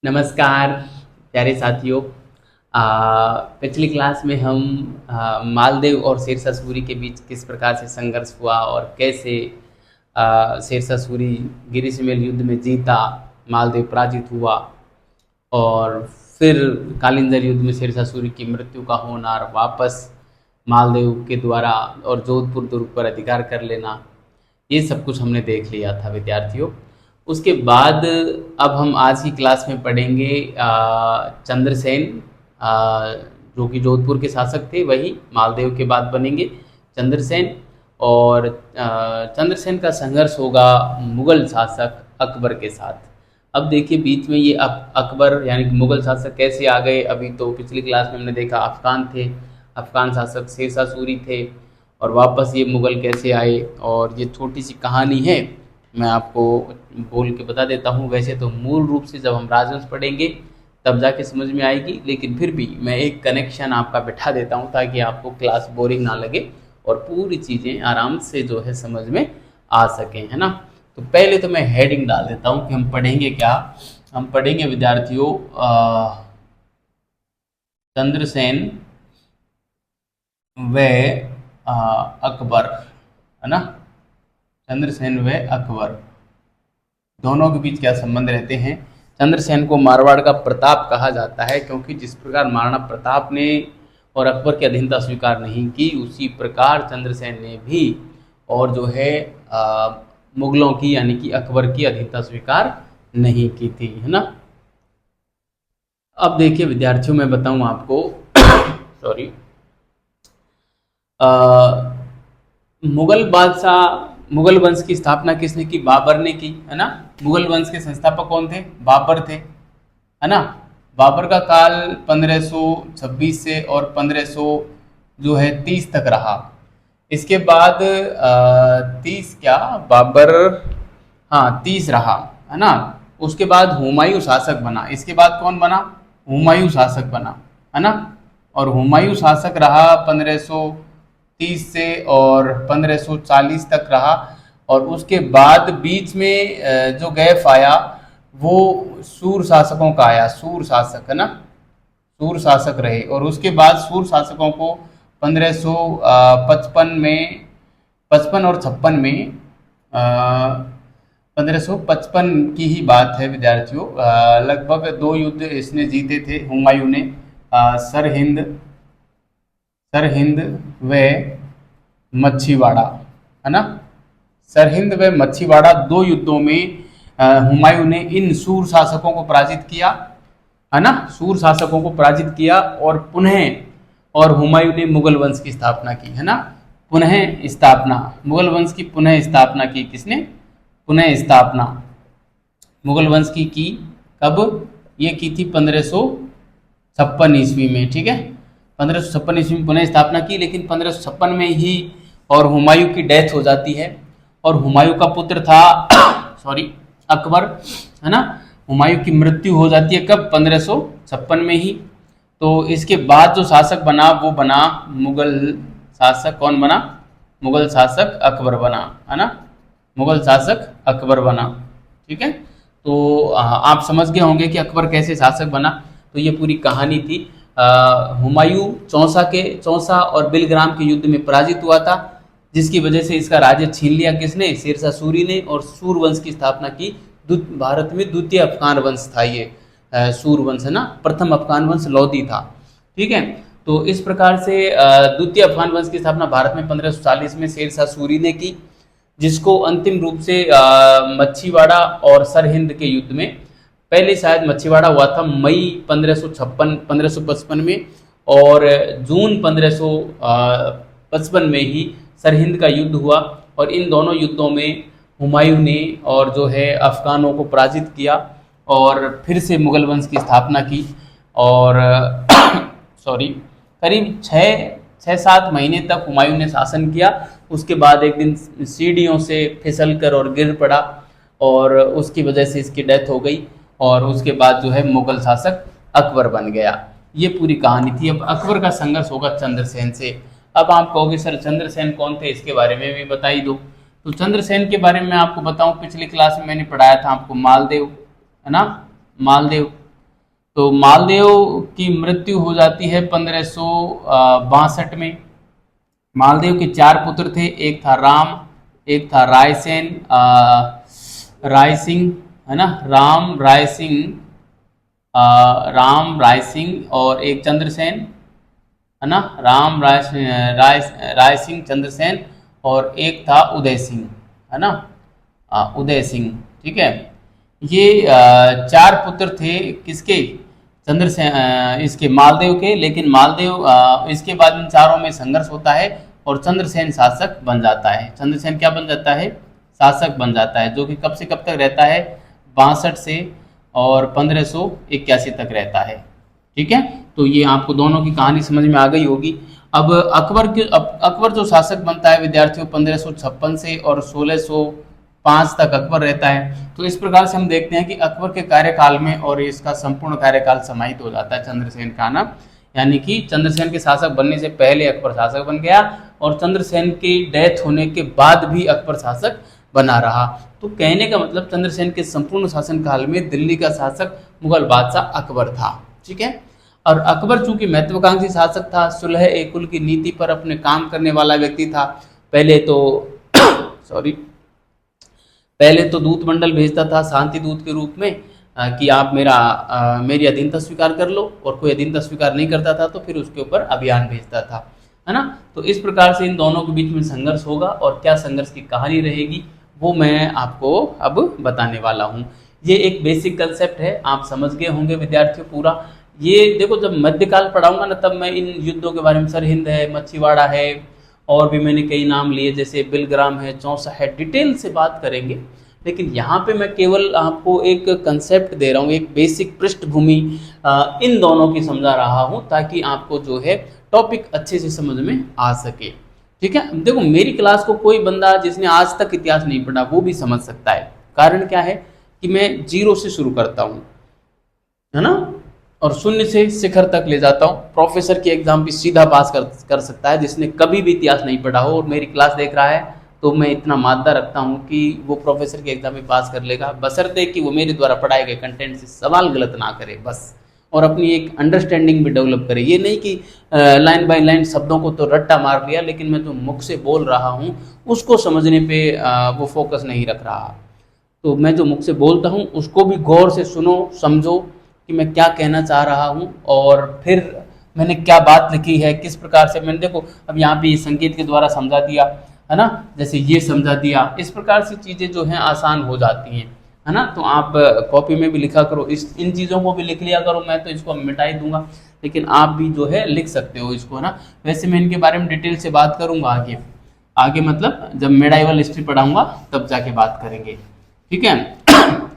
नमस्कार प्यारे साथियों। पिछली क्लास में हम मालदेव और शेरशाह सूरी के बीच किस प्रकार से संघर्ष हुआ और कैसे शेरशाह सूरी गिरिशमेल युद्ध में जीता, मालदेव पराजित हुआ और फिर कालिंजर युद्ध में शेरशाह सूरी की मृत्यु का होना और वापस मालदेव के द्वारा और जोधपुर दुर्ग पर अधिकार कर लेना, ये सब कुछ हमने देख लिया था विद्यार्थियों। उसके बाद अब हम आज की क्लास में पढ़ेंगे चंद्रसेन, जो कि जोधपुर के शासक थे, वही मालदेव के बाद बनेंगे चंद्रसेन। और चंद्रसेन का संघर्ष होगा मुगल शासक अकबर के साथ। अब देखिए बीच में ये अकबर यानी कि मुगल शासक कैसे आ गए। अभी तो पिछली क्लास में हमने देखा अफगान थे, अफगान शासक शेरशाह सूरी थे और वापस ये मुगल कैसे आए, और ये छोटी सी कहानी है, मैं आपको बोल के बता देता हूँ। वैसे तो मूल रूप से जब हम राजवंश पढ़ेंगे तब जाके समझ में आएगी, लेकिन फिर भी मैं एक कनेक्शन आपका बैठा देता हूँ ताकि आपको क्लास बोरिंग ना लगे और पूरी चीज़ें आराम से जो है समझ में आ सकें, है ना। तो पहले तो मैं हेडिंग डाल देता हूँ कि हम पढ़ेंगे क्या। हम पढ़ेंगे विद्यार्थियों चंद्रसेन व अकबर, है ना। चंद्रसेन व अकबर दोनों के बीच क्या संबंध रहते हैं। चंद्रसेन को मारवाड़ का प्रताप कहा जाता है, क्योंकि जिस प्रकार महाराणा प्रताप ने और अकबर की अधीनता स्वीकार नहीं की, उसी प्रकार चंद्रसेन ने भी और जो है मुगलों की यानी कि अकबर की अधीनता स्वीकार नहीं की थी, है ना। अब देखिए विद्यार्थियों, मैं बताऊं आपको सॉरी, मुगल बादशाह, मुगल वंश की स्थापना किसने की? बाबर ने की, है ना। मुगल वंश के संस्थापक कौन थे? बाबर थे, है ना। बाबर का काल 1526 से और 1530 तक रहा। इसके बाद 30 क्या बाबर, हाँ 30 रहा, है ना। उसके बाद हुमायूं शासक बना। इसके बाद कौन बना? हुमायूं शासक बना, है ना। और हुमायूं शासक रहा 1530 से और 1540 तक रहा। और उसके बाद बीच में जो गैप आया वो सूर शासकों का आया, सूर शासक, है ना। सूर शासक रहे और उसके बाद सूर शासकों को 1555 में, 55 और 56 में, 1555 की ही बात है विद्यार्थियों। लगभग 2 युद्ध इसने जीते थे हुमायूं ने, सरहिंद, सरहिंद व मच्छीवाड़ा, है ना। सरहिंद व मच्छीवाड़ा 2 युद्धों में हुमायूं ने इन सूर शासकों को पराजित किया, है ना। सूर शासकों को पराजित किया और पुनः, और हुमायूं ने मुगल वंश की स्थापना की, है ना। पुनः स्थापना, मुगल वंश की पुनः स्थापना की। किसने? पुनः स्थापना मुगल वंश की कब? ये की थी 1556 ईस्वी में, ठीक है। 1556 ईस्वी में पुनः स्थापना की, लेकिन 1556 में ही और हुमायूं की डेथ हो जाती है। और हुमायूं का पुत्र था सॉरी अकबर, है ना। हुमायूं की मृत्यु हो जाती है कब? 1556 में ही। तो इसके बाद जो शासक बना वो बना मुगल शासक। कौन बना? मुगल शासक अकबर बना, है ना। मुगल शासक अकबर बना, ठीक है। तो आप समझ गए होंगे कि अकबर कैसे शासक बना। तो ये पूरी कहानी थी। हुमायूं चौसा और बिलग्राम के युद्ध में पराजित हुआ था, जिसकी वजह से इसका राज्य छीन लिया किसने? शेरशाह सूरी ने, और सूर वंश की स्थापना की। भारत में द्वितीय अफगान वंश था ये सूर वंश, है ना। प्रथम अफगान वंश लोधी था, ठीक है। तो इस प्रकार से द्वितीय अफगान वंश की स्थापना भारत में 1540 में शेरशाह सूरी ने की, जिसको अंतिम रूप से मच्छीवाड़ा और सरहिंद के युद्ध में, पहले शायद मच्छीवाड़ा हुआ था मई 1555 में, और जून 1555 में ही सरहिंद का युद्ध हुआ। और इन दोनों युद्धों में हुमायूं ने और जो है अफगानों को पराजित किया और फिर से मुगल वंश की स्थापना की। और सॉरी, करीब 6-7 महीने तक हुमायूं ने शासन किया। उसके बाद एक दिन सीढ़ियों से फिसल कर और गिर पड़ा और उसकी वजह से इसकी डेथ हो गई, और उसके बाद जो है मुगल शासक अकबर बन गया। ये पूरी कहानी थी। अब अकबर का संघर्ष होगा चंद्रसेन से। अब आप कहोगे सर चंद्रसेन कौन थे, इसके बारे में भी बता ही दो। तो चंद्रसेन के बारे में आपको बताऊं, पिछली क्लास में मैंने पढ़ाया था आपको मालदेव, है ना, मालदेव। तो मालदेव की मृत्यु हो जाती है 1562 में। मालदेव के 4 पुत्र थे, एक था राम, एक था रायसेन, राय सिंह, है ना, राम राय सिंह और एक चंद्रसेन, है ना, राय सिंह, चंद्रसेन, और एक था उदय सिंह, है ना, उदय सिंह। ठीक है, ये 4 पुत्र थे किसके, चंद्रसेन, इसके मालदेव के। लेकिन मालदेव इसके बाद इन चारों में संघर्ष होता है और चंद्रसेन शासक बन जाता है। चंद्रसेन क्या बन जाता है, शासक बन जाता है, जो कि कब से कब तक रहता है, 62 से और 1581 तक रहता है। ठीक है, तो ये आपको दोनों की कहानी समझ में आ गई होगी। अब अकबर जो शासक बनता है विद्यार्थियों 1556 से और 1605 तक अकबर रहता है। तो इस प्रकार से हम देखते हैं कि अकबर के कार्यकाल में और इसका संपूर्ण कार्यकाल समाहित हो जाता है चंद्रसेन का ना, यानी कि चंद्रसेन के शासक बनने से पहले अकबर शासक बन गया और चंद्रसेन की डेथ होने के बाद भी अकबर शासक बना रहा। तो कहने का मतलब चंद्रसेन के संपूर्ण शासन काल में दिल्ली का शासक मुगल बादशाह अकबर था। ठीक है, और अकबर चूंकि महत्वाकांक्षी शासक था, सुलह ए कुल की नीति पर अपने काम करने वाला व्यक्ति था। पहले तो सॉरी पहले तो दूत मंडल भेजता था शांति दूत के रूप में, कि आप मेरी अधीनता स्वीकार कर लो, और कोई अधीनता स्वीकार नहीं करता था तो फिर उसके ऊपर अभियान भेजता था, है ना। तो इस प्रकार से इन दोनों के बीच में संघर्ष होगा और क्या संघर्ष की कहानी रहेगी वो मैं आपको अब बताने वाला हूँ। ये एक बेसिक कंसेप्ट है, आप समझ गए होंगे विद्यार्थियों पूरा। ये देखो, जब मध्यकाल पढ़ाऊंगा ना तब मैं इन युद्धों के बारे में, सरहिंद है, मच्छीवाड़ा है, और भी मैंने कई नाम लिए जैसे बिलग्राम है, चौसा है, डिटेल से बात करेंगे। लेकिन यहाँ पे मैं केवल आपको एक कंसेप्ट दे रहा हूँ, एक बेसिक पृष्ठभूमि इन दोनों की समझा रहा हूँ, ताकि आपको जो है टॉपिक अच्छे से समझ में आ सके। ठीक है, देखो मेरी क्लास को कोई बंदा जिसने आज तक इतिहास नहीं पढ़ा वो भी समझ सकता है। कारण क्या है कि मैं जीरो से शुरू करता हूँ, है ना, और शून्य से शिखर तक ले जाता हूँ। प्रोफेसर की एग्जाम भी सीधा पास कर सकता है जिसने कभी भी इतिहास नहीं पढ़ा हो और मेरी क्लास देख रहा है, तो मैं इतना मादा रखता हूँ कि वो प्रोफेसर की एग्जाम में पास कर लेगा, बशर्ते कि वो मेरे द्वारा पढ़ाए गए कंटेंट से सवाल गलत ना करे बस, और अपनी एक अंडरस्टैंडिंग भी डेवलप करे। ये नहीं कि लाइन बाय लाइन शब्दों को तो रट्टा मार लिया, लेकिन मैं जो मुख से बोल रहा हूँ उसको समझने पे वो फोकस नहीं रख रहा। तो मैं जो मुख से बोलता हूँ उसको भी गौर से सुनो, समझो कि मैं क्या कहना चाह रहा हूँ, और फिर मैंने क्या बात लिखी है, किस प्रकार से मैंने, देखो अब यहाँ पे संकेत के द्वारा समझा दिया, है ना, जैसे ये समझा दिया, इस प्रकार से चीज़ें जो हैं आसान हो जाती हैं, है ना। तो आप कॉपी में भी लिखा करो, इन चीज़ों को भी लिख लिया करो। मैं तो इसको मिटा ही दूंगा, लेकिन आप भी जो है लिख सकते हो इसको, है ना। वैसे मैं इनके बारे में डिटेल से बात करूंगा आगे आगे, मतलब जब मेडाइवल हिस्ट्री पढ़ाऊंगा तब जाके बात करेंगे। ठीक है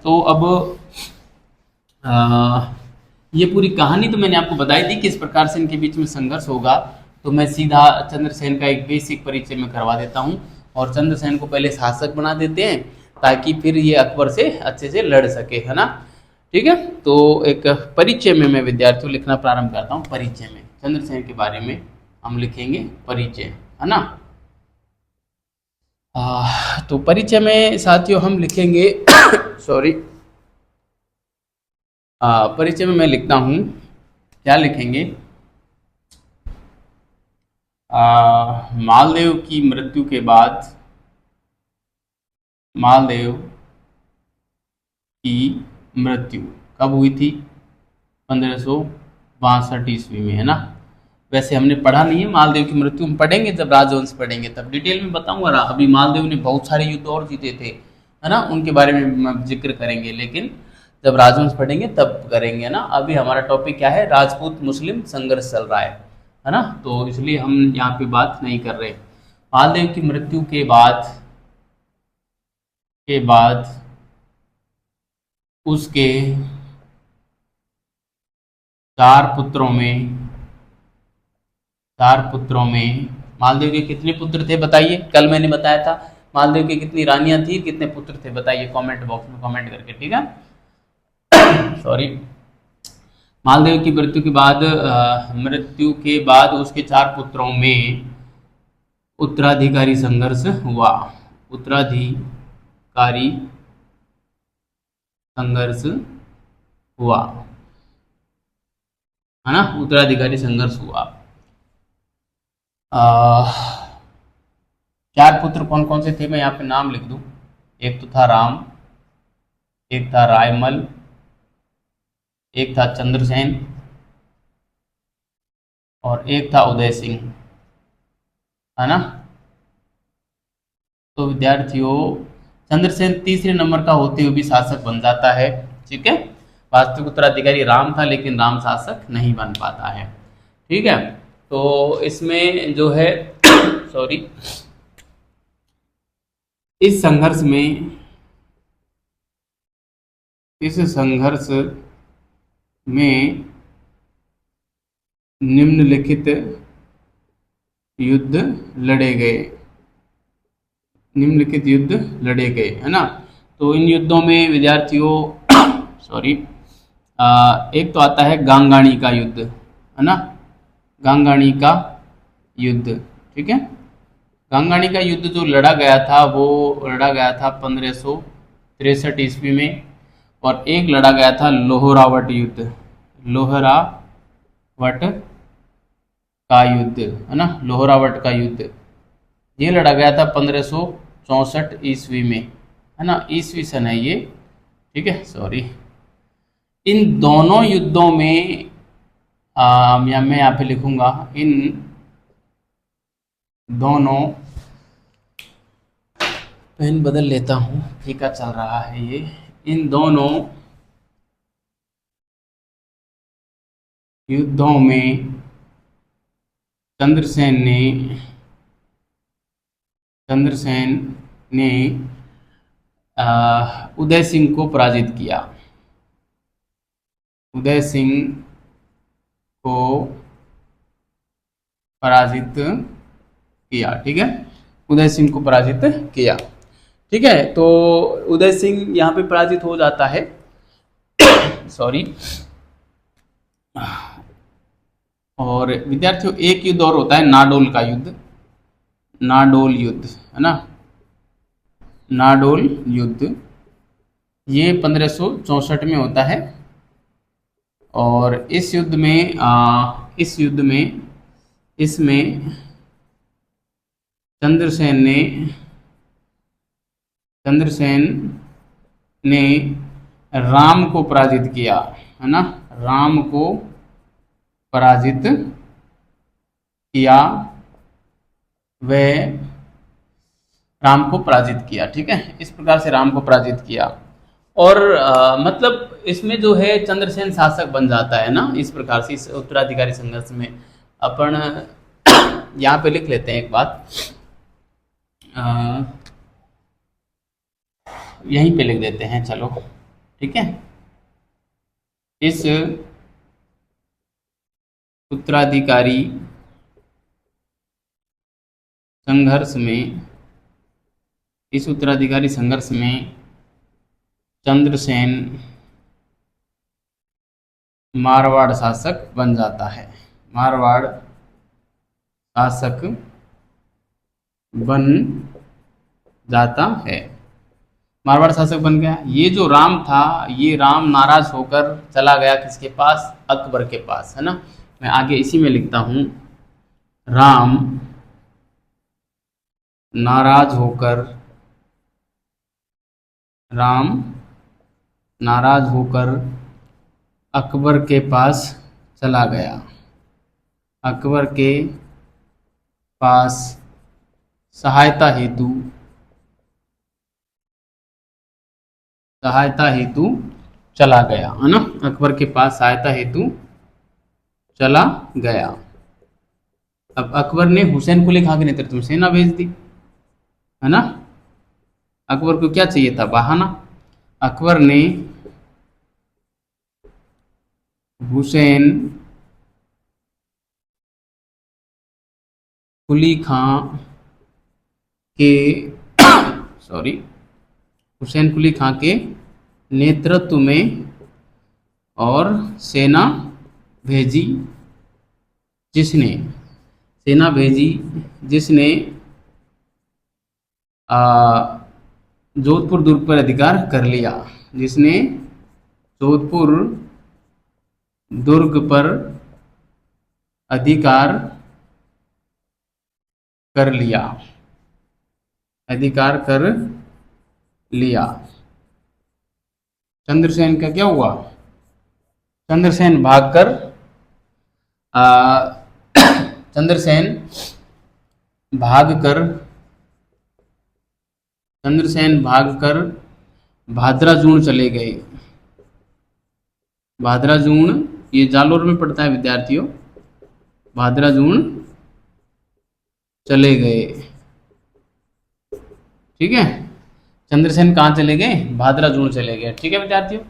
तो अब ये पूरी कहानी तो मैंने आपको बताई दी, किस प्रकार से इनके बीच में संघर्ष होगा। तो मैं सीधा चंद्रसेन का एक बेसिक परिचय में करवा देता हूँ, और चंद्रसेन को पहले शासक बना देते हैं ताकि फिर ये अकबर से अच्छे से लड़ सके, है ना। ठीक है, तो एक परिचय में मैं विद्यार्थियों लिखना प्रारंभ करता हूँ। परिचय में चंद्रसेन के बारे में हम लिखेंगे परिचय, है ना। तो परिचय में साथियों हम लिखेंगे सॉरी परिचय में मैं लिखता हूँ, क्या लिखेंगे, मालदेव की मृत्यु के बाद, मालदेव की मृत्यु कब हुई थी, 1562 ईस्वी में, है ना। वैसे हमने पढ़ा नहीं है मालदेव की मृत्यु, हम पढ़ेंगे जब राजवंश पढ़ेंगे तब डिटेल में बताऊंगा। अभी मालदेव ने बहुत सारे युद्ध और जीते थे, है ना, उनके बारे में जिक्र करेंगे, लेकिन जब राजवंश पढ़ेंगे तब करेंगे ना। अभी हमारा टॉपिक क्या है, राजपूत मुस्लिम संघर्ष चल रहा है ना, तो इसलिए हम यहाँ पे बात नहीं कर रहे। मालदेव की मृत्यु के बाद उसके 4 पुत्रों में मालदेव के कितने पुत्र थे बताइए। कल मैंने बताया था मालदेव की कितनी रानियां थी, कितने पुत्र थे बताइए कमेंट बॉक्स में कमेंट करके, ठीक है। सॉरी, मालदेव की मृत्यु के बाद उसके 4 पुत्रों में उत्तराधिकारी संघर्ष हुआ। उत्तराधिकारी है ना, उत्तराधिकारी संघर्ष हुआ। चार पुत्र कौन कौन से थे, मैं यहाँ पे नाम लिख दूं। एक तो था राम, एक था रायमल, एक था चंद्रसेन और एक था उदय सिंह, है ना। तो विद्यार्थियों, चंद्रसेन तीसरे नंबर का होते हुए भी शासक बन जाता है, ठीक है। वास्तविक उत्तराधिकारी राम था, लेकिन राम शासक नहीं बन पाता है, ठीक है। तो इसमें जो है सॉरी, इस संघर्ष में निम्नलिखित युद्ध लड़े गए, निम्नलिखित युद्ध लड़े गए, है ना। तो इन युद्धों में विद्यार्थियों सॉरी, एक तो आता है गांगाणी का युद्ध, है ना, गांगाणी का युद्ध, ठीक है। गांगाणी का युद्ध जो लड़ा गया था वो लड़ा गया था 1563 ईस्वी में, और एक लड़ा गया था लोहरावट युद्ध, लोहरावट का युद्ध, है ना, लोहरावट का युद्ध ये लड़ा गया था 1564 ईस्वी में, है ना, ईस्वी सन है ये, ठीक है, सॉरी। इन दोनों युद्धों में मैं यहाँ पे लिखूंगा, इन दोनों, पेन बदल लेता हूँ, फीका चल रहा है ये। इन दोनों युद्धों में चंद्रसेन ने उदय सिंह को पराजित किया, उदय सिंह को पराजित किया, ठीक है, उदय सिंह को पराजित किया, ठीक है। तो उदय सिंह यहाँ पे पराजित हो जाता है सॉरी। और विद्यार्थियों, एक युद्ध और होता है नाडोल का युद्ध, नाडोल युद्ध, है ना, नाडोल युद्ध ये 1564 में होता है। और इस युद्ध में इसमें चंद्रसेन ने राम को पराजित किया, है ना, राम को पराजित किया, वह राम को पराजित किया, ठीक है, इस प्रकार से राम को पराजित किया। और मतलब इसमें जो है चंद्रसेन शासक बन जाता है ना, इस प्रकार से इस उत्तराधिकारी संघर्ष में। अपन यहाँ पे लिख लेते हैं एक बात, यहीं पे लिख देते हैं, चलो, ठीक है। इस उत्तराधिकारी संघर्ष में चंद्रसेन मारवाड़ शासक बन जाता है, मारवाड़ शासक बन जाता है, मारवाड़ शासक बन गया। ये जो राम था, ये राम नाराज होकर चला गया किसके पास, अकबर के पास, है ना। मैं आगे इसी में लिखता हूं, राम नाराज होकर अकबर के पास चला गया, अकबर के पास सहायता हेतु चला गया, है ना, अकबर के पास सहायता हेतु चला गया। अब अकबर ने हुसैन कुली खां के नेतृत्व में सेना भेज दी, है ना। अकबर को क्या चाहिए था, बहाना। अकबर ने हुसैन कुली खां के हुसैन कुली खां के नेतृत्व में और सेना भेजी, जिसने जोधपुर दुर्ग पर अधिकार कर लिया, जिसने जोधपुर दुर्ग पर अधिकार कर लिया, अधिकार कर लिया। चंद्रसेन का क्या हुआ? चंद्रसेन भागकर आ, चंद्रसेन भागकर चंद्रसेन भागकर भाद्राजून चले गए। भाद्राजून ये जालोर में पड़ता है विद्यार्थियों। भाद्राजून चले गए, ठीक है। चंद्रसेन कहाँ चले गए? भाद्राजून चले गए, ठीक है विद्यार्थियों।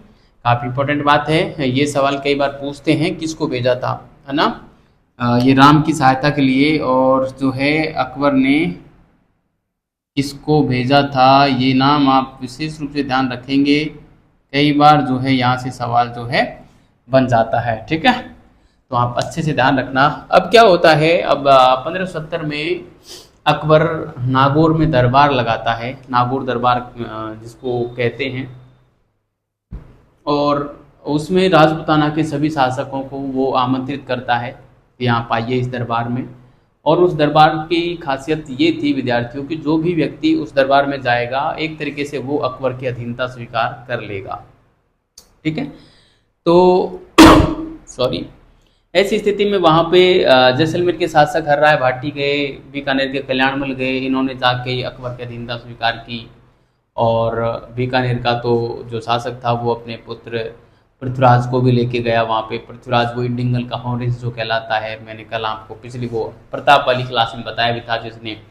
काफी इंपॉर्टेंट बात है, ये सवाल कई बार पूछते हैं किसको भेजा था, है ना। ये राम की सहायता के लिए, और जो है अकबर ने किसको भेजा था, ये नाम आप विशेष रूप से ध्यान रखेंगे। कई बार जो है यहाँ से सवाल जो है बन जाता है, ठीक है। तो आप अच्छे से ध्यान रखना। अब क्या होता है, अब 1570 में अकबर नागौर में दरबार लगाता है, नागौर दरबार जिसको कहते हैं, और उसमें राजपूताना के सभी शासकों को वो आमंत्रित करता है कि यहाँ पाइए इस दरबार में। और उस दरबार की खासियत ये थी विद्यार्थियों कि जो भी व्यक्ति उस दरबार में जाएगा एक तरीके से वो अकबर की अधीनता स्वीकार कर लेगा, ठीक है। तो सॉरी, ऐसी स्थिति में वहाँ पे जैसलमेर के शासक हर्राय भाटी गए, बीकानेर के कल्याणमल गए, इन्होंने जाके अकबर की अधीनता स्वीकार की। और बीकानेर का तो जो शासक था वो अपने पुत्र पृथ्वीराज को भी लेके गया वहाँ पे। पृथ्वीराज वही डिंगल का हॉरिस जो कहलाता है, मैंने कल आपको पिछली वो प्रताप वाली क्लास में बताया भी था, जिसने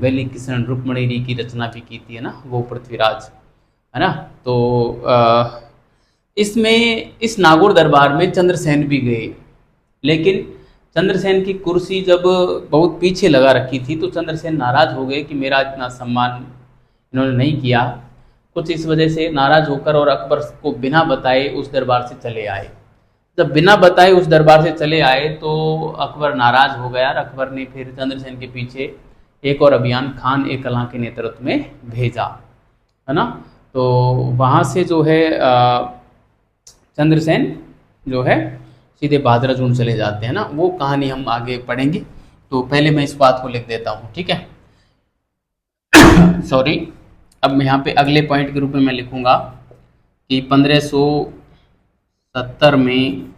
वेली किशन रुक्मणी की रचना भी की थी, है ना, वो पृथ्वीराज, है ना। तो इसमें इस नागौर दरबार में चंद्रसेन भी गए, लेकिन चंद्रसेन की कुर्सी जब बहुत पीछे लगा रखी थी तो चंद्रसेन नाराज हो गए कि मेरा इतना सम्मान इन्होंने नहीं किया। कुछ इस वजह से नाराज होकर और अकबर को बिना बताए उस दरबार से चले आए। जब बिना बताए उस दरबार से चले आए तो अकबर नाराज हो गया, और अकबर ने फिर चंद्रसेन के पीछे एक और अभियान खान ए कलां के नेतृत्व में भेजा, है ना। तो वहाँ से जो है चंद्रसेन जो है सीधे भाद्राजून चले जाते हैं ना, वो कहानी हम आगे पढ़ेंगे। तो पहले मैं इस बात को लिख देता हूँ, ठीक है। सॉरी, अब मैं यहाँ पे अगले पॉइंट के रूप में मैं लिखूंगा कि 1570 में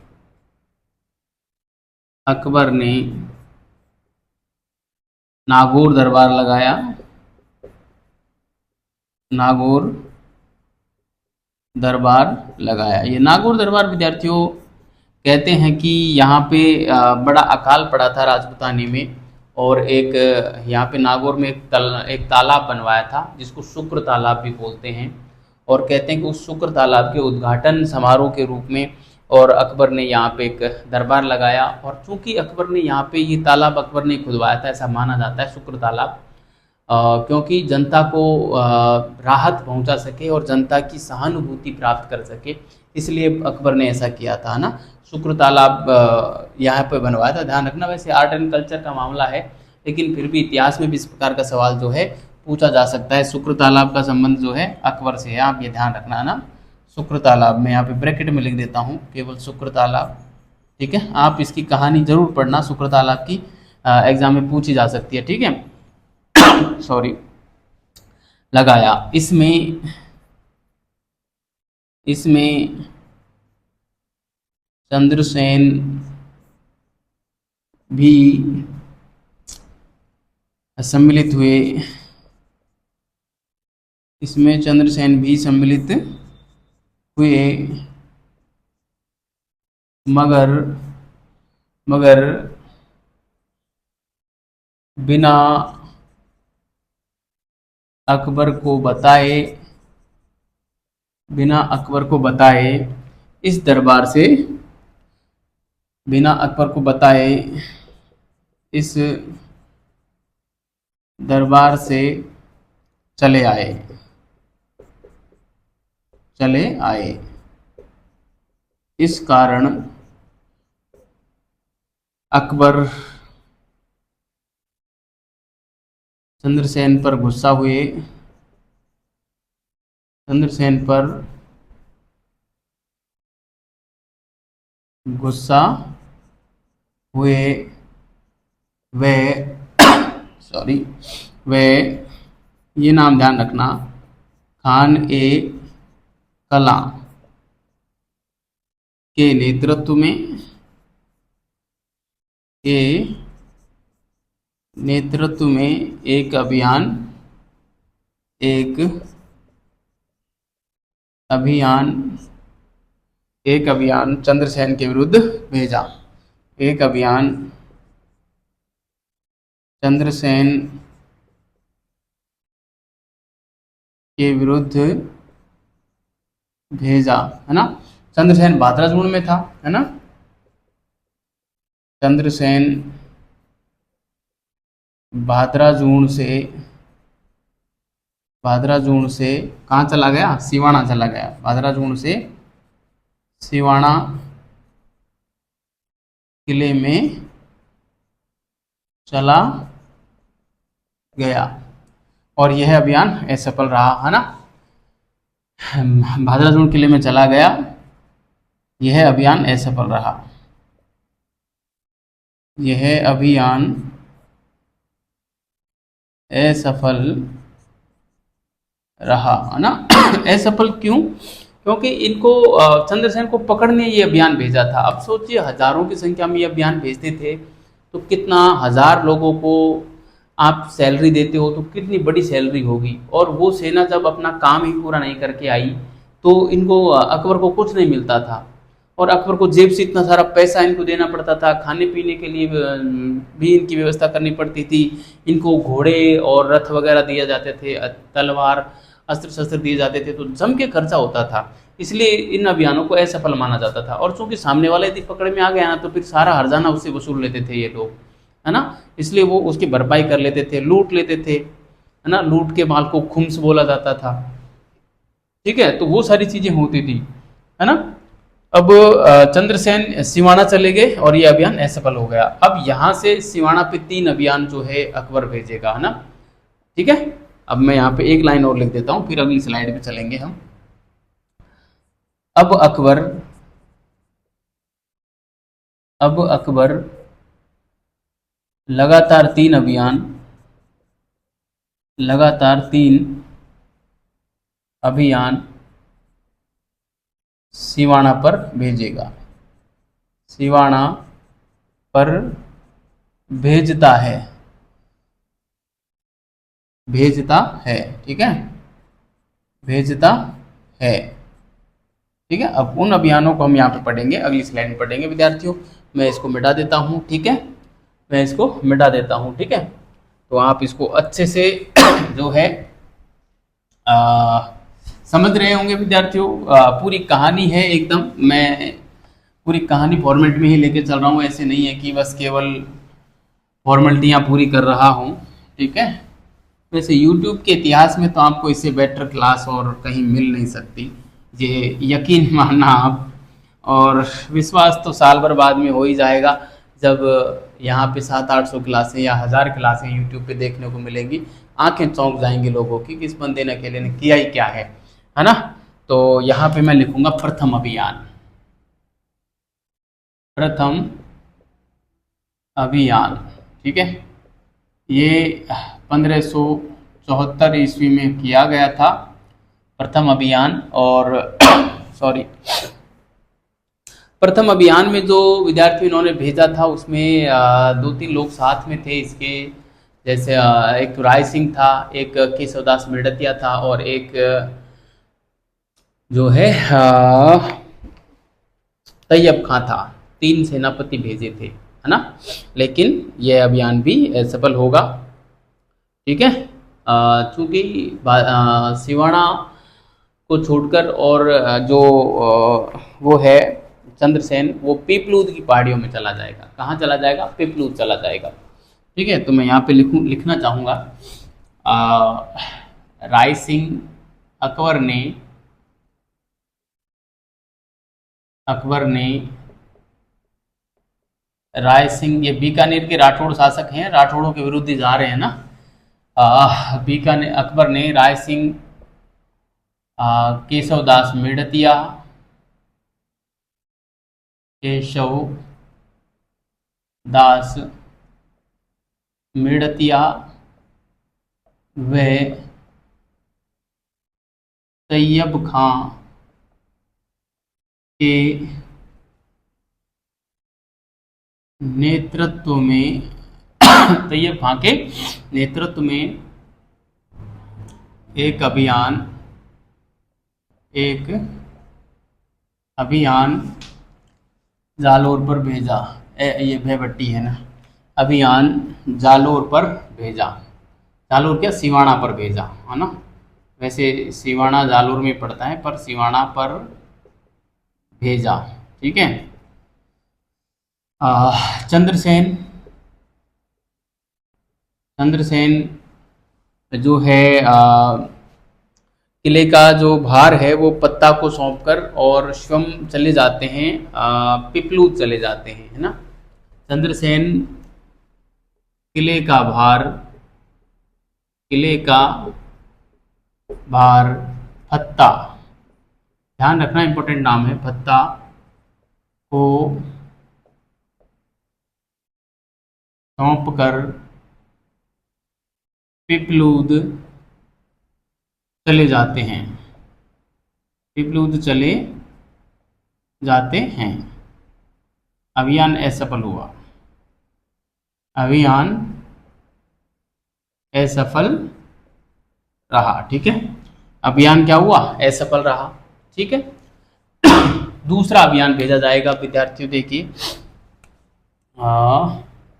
अकबर ने नागौर दरबार लगाया। नागौर दरबार लगाया। ये नागौर दरबार विद्यार्थियों कहते हैं कि यहाँ पे बड़ा अकाल पड़ा था राजपूतानी में, और एक यहाँ पे नागौर में एक तालाब बनवाया था जिसको शुक्र तालाब भी बोलते हैं। और कहते हैं कि उस शुक्र तालाब के उद्घाटन समारोह के रूप में और अकबर ने यहाँ पे एक दरबार लगाया। और चूंकि अकबर ने यहाँ पे ये तालाब अकबर ने खुदवाया था, ऐसा माना जाता है शुक्र तालाब, क्योंकि जनता को राहत पहुंचा सके और जनता की सहानुभूति प्राप्त कर सके, इसलिए अकबर ने ऐसा किया था ना। शुक्र तालाब यहाँ पे बनवाया था, ध्यान रखना। वैसे आर्ट एंड कल्चर का मामला है, लेकिन फिर भी इतिहास में भी इस प्रकार का सवाल जो है पूछा जा सकता है। शुक्र तालाब का संबंध जो है अकबर से है, आप ये ध्यान रखना, है ना। शुक्र तालाब मैं यहाँ पे ब्रैकेट में लिख देता हूँ, केवल शुक्र तालाब, ठीक है। आप इसकी कहानी जरूर पढ़ना, शुक्र तालाब की एग्जाम में पूछी जा सकती है, ठीक है। सॉरी, लगाया। इसमें चंद्रसेन भी सम्मिलित हुए, इसमें चंद्रसेन भी सम्मिलित हुए, मगर बिना अकबर को बताए इस दरबार से, बिना अकबर को बताए इस दरबार से चले आए। इस कारण अकबर चंद्रसेन पर गुस्सा हुए, चंद्रसेन पर गुस्सा हुए वे सॉरी वे, ये नाम ध्यान रखना, खान ए कला के नेतृत्व में, के नेतृत्व में एक अभियान एक अभियान चंद्रसेन के विरुद्ध भेजा। एक अभियान चंद्रसेन के विरुद्ध भेजा, है ना। चंद्रसेन भाद्राजूण में था, है ना। चंद्रसेन भाद्राजूण से कहाँ चला गया? सिवाना चला गया। भाद्राजूण से सिवाना किले में चला गया और यह अभियान असफल रहा, है ना। भाद्राजूण किले में चला गया, यह अभियान असफल रहा। यह अभियान असफल रहा, है ना। असफल क्यों? क्योंकि इनको चंद्रसेन को पकड़ने ये अभियान भेजा था। अब सोचिए, हजारों की संख्या में ये अभियान भेजते थे तो कितना, 1000 लोगों को आप सैलरी देते हो तो कितनी बड़ी सैलरी होगी। और वो सेना जब अपना काम ही पूरा नहीं करके आई तो इनको, अकबर को कुछ नहीं मिलता था और अकबर को जेब से इतना सारा पैसा इनको देना पड़ता था। खाने पीने के लिए भी इनकी व्यवस्था करनी पड़ती थी। इनको घोड़े और रथ वगैरह दिए जाते थे, तलवार अस्त्र शस्त्र दिए जाते थे, तो जम के खर्चा होता था। इसलिए इन अभियानों को असफल माना जाता था। और चूंकि सामने वाला यदि पकड़ में आ गया ना तो फिर सारा हर्जाना उससे वसूल लेते थे ये लोग, है ना। इसलिए वो उसकी भरपाई कर लेते थे, लूट लेते थे, है ना। लूट के माल को खुम्स बोला जाता था, ठीक है। तो वो सारी चीजें होती थी, है ना। अब चंद्रसेन सिवाना चले गए और ये अभियान असफल हो गया। अब यहाँ से सिवाना पे 3 अभियान जो है अकबर भेजेगा, है ना, ठीक है। अब मैं यहाँ पे एक लाइन और लिख देता हूँ, फिर अगली स्लाइड पे चलेंगे हम। अब अकबर लगातार 3 अभियान सिवाना पर भेजेगा, सिवाना पर भेजता है, ठीक है, भेजता है, ठीक है। अब उन अभियानों को हम यहाँ पे पढ़ेंगे, अगली स्लाइड में पढ़ेंगे विद्यार्थियों। मैं इसको मिटा देता हूँ, ठीक है, मैं इसको मिटा देता हूँ, ठीक है। तो आप इसको अच्छे से जो है समझ रहे होंगे विद्यार्थियों। पूरी कहानी है एकदम, मैं पूरी कहानी फॉर्मेट में ही लेके चल रहा हूँ, ऐसे नहीं है कि बस केवल फॉर्मेलिटियाँ पूरी कर रहा हूँ, ठीक है। वैसे YouTube के इतिहास में तो आपको इससे बेटर क्लास और कहीं मिल नहीं सकती, ये यकीन मानना आप। और विश्वास तो साल भर बाद में हो ही जाएगा जब यहाँ पे 700-800 क्लासें या 1000 क्लासें YouTube पे देखने को मिलेंगी। आंखें चौंक जाएंगी लोगों की कि इस बंदे ने अकेले ने किया ही क्या है ना। तो यहाँ पे मैं लिखूंगा प्रथम अभियान, ठीक है। ये 1574 ईस्वी में किया गया था प्रथम अभियान। और सॉरी, प्रथम अभियान में जो विद्यार्थी इन्होंने भेजा था उसमें 2-3 लोग साथ में थे इसके, जैसे एक राय सिंह था, एक केशवदास मेड़तिया था और एक जो है तैयब खां था। 3 सेनापति भेजे थे, है ना। लेकिन यह अभियान भी सफल होगा, ठीक है। चूंकि सिवाना को छोड़कर और जो वो है चंद्रसेन, वो पीपलूद की पहाड़ियों में चला जाएगा। कहाँ चला जाएगा? पीपलूद चला जाएगा, ठीक है। तो मैं यहाँ पे लिखना चाहूँगा, राय सिंह अकबर ने राय सिंह, ये बीकानेर के राठौड़ शासक हैं, राठौड़ों के विरुद्ध ही जा रहे हैं ना। बीकानेर अकबर ने राय सिंह, केशवदास मेड़तिया, केशव दास मेड़तिया व तैयब खां के नेतृत्व में तैयब खां के नेतृत्व में एक अभियान जालोर पर भेजा। ये भयभट्टी है ना। अभियान जालोर पर भेजा। जालोर क्या, सिवाना पर भेजा है ना। वैसे सिवाना जालोर में पड़ता है, पर सिवाना पर भेजा। ठीक है। चंद्रसेन जो है किले का जो भार है वो पत्ता को सौंपकर और स्वयं चले जाते हैं, पिपलूद चले जाते हैं, है ना। चंद्रसेन किले का भार फत्ता, ध्यान रखना इंपॉर्टेंट नाम है, फत्ता को सौंप कर पिपलूद चले जाते हैं। पिपलूद चले जाते हैं। अभियान असफल हुआ। अभियान असफल रहा। ठीक है। अभियान क्या हुआ, असफल रहा। ठीक है। दूसरा अभियान भेजा जाएगा विद्यार्थियों, देखिए